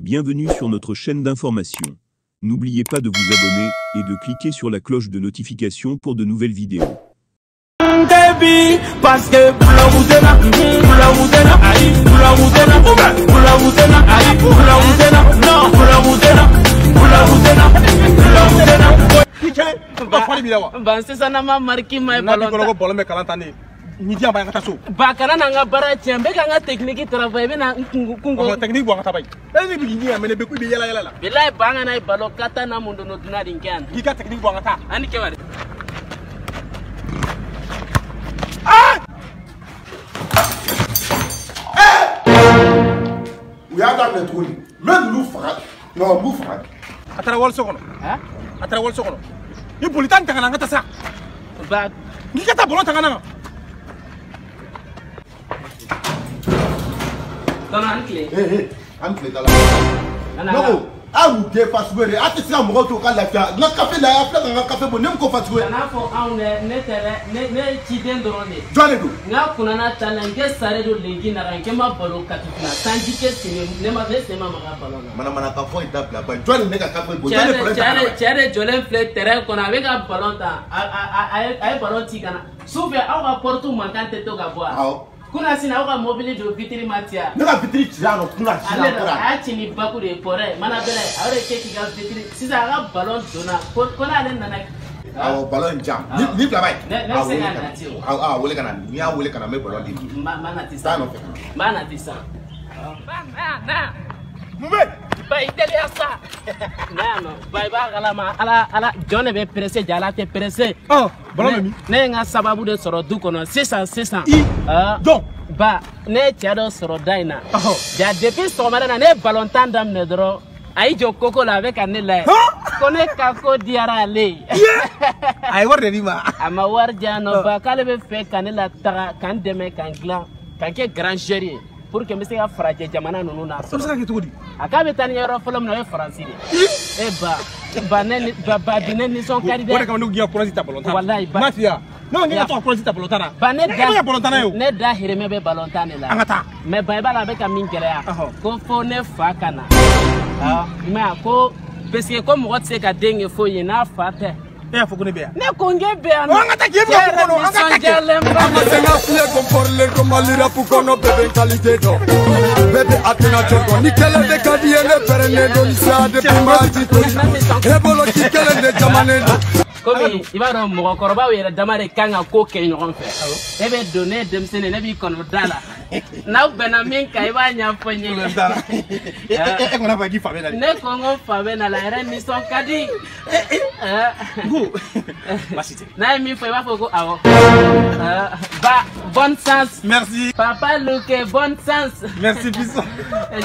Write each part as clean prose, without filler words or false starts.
Bienvenue sur notre chaîne d'information. N'oubliez pas de vous abonner et de cliquer sur la cloche de notification pour de nouvelles vidéos. Parce que ni dia ba ngata so ba kana nga bara chembe nga technique travail be na kungo technique bo ngata bay ni bi ni amene be ku bi yala la billahi banga na balo kata na mundo no duna dinkan giga technique bo ngata ani ke wari uya da le tuni men lu fa no mu fa atara wal sokono ha atara wal sokono ni politan tanga ngata sa ba ni kata bolo tanga na Ancle dans la non ah ou des fatigué ah tu sais moi to kala fa na café la ya fla na café bon nem ko fatigué na fo on ne tere ne ci den dorone jone do nga kuna na talange sare do lengi na ranke ma balo katuna sanji ke sine ne ma be se ma ma balo na mana ka fo ita bla ba jone ne ka café bon chere jolen fle tere kona be ka balo ta ay balo ti kana soufe aw ka portu mankante to ga boa kuna sina uka mobile do vitri matia nega vitri tirano kuna sina kura achi ni baku de pore mana bele awre keki ga vitri sisa ga ballon dona kona len nana aw ballon jam ni bla bay ne se ga natio wole kana ni a wole kana me ballon di mana tisa no mana tisa na mube bay dele asa no bay ba gala ma ala jone be pressé jala te pressé ballon mi ne nga sababu de soro du kono 600 donc ba ne tiado soro daina ja depuis somara na ne ballon tandam ne dro ay jo koko la avec an la kone ka ko diara le ay war de ma ama war jano ba kale be fe kanela taga kan deme kan glan kan ke grand gérer pour que monsieur a fraje jamana nunu na so ça ke tudi akabe tani yoro folom na français e ba ne ba dinen ni son kari de wala kam ngi ko ta ballon wallahi ba mafia non ngi to ko ta ballon tana ba ne da ballon tana yo ne da hireme be ballon tana la angata me ba la be ka min kele ya ko fo ne fa kana me ko parce que comme what se ka denge fo yina fa te e fo ko ne be ne ko nge be an angata ke be ko no angata ke amasenga fie ko porle ko malira pu kono bebe qualité do bebe atena choko ni kele de kadie ne perene do isa de pimati to e bolo ki kele de jamane do komi ibaro mo koroba wera damare kanga ko ke nyon fe e be donner demsene ne bi kono dala na bena min kai ba nya fonye e ko na ba gi fa be na ne ko ngo fa be na la era ni son kadi go basite na mi fa ba ko awo ba bon sens merci papa Luke bon sens merci bisou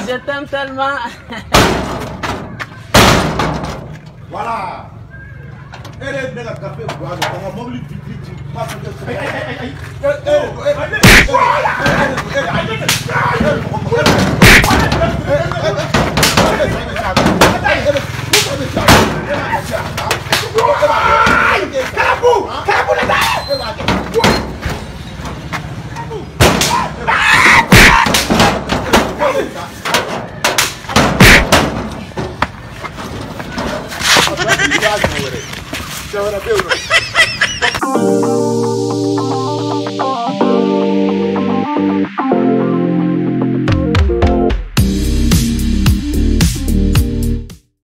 je t'aime tellement voilà elle nega café bois on mobile vitri pas Ahora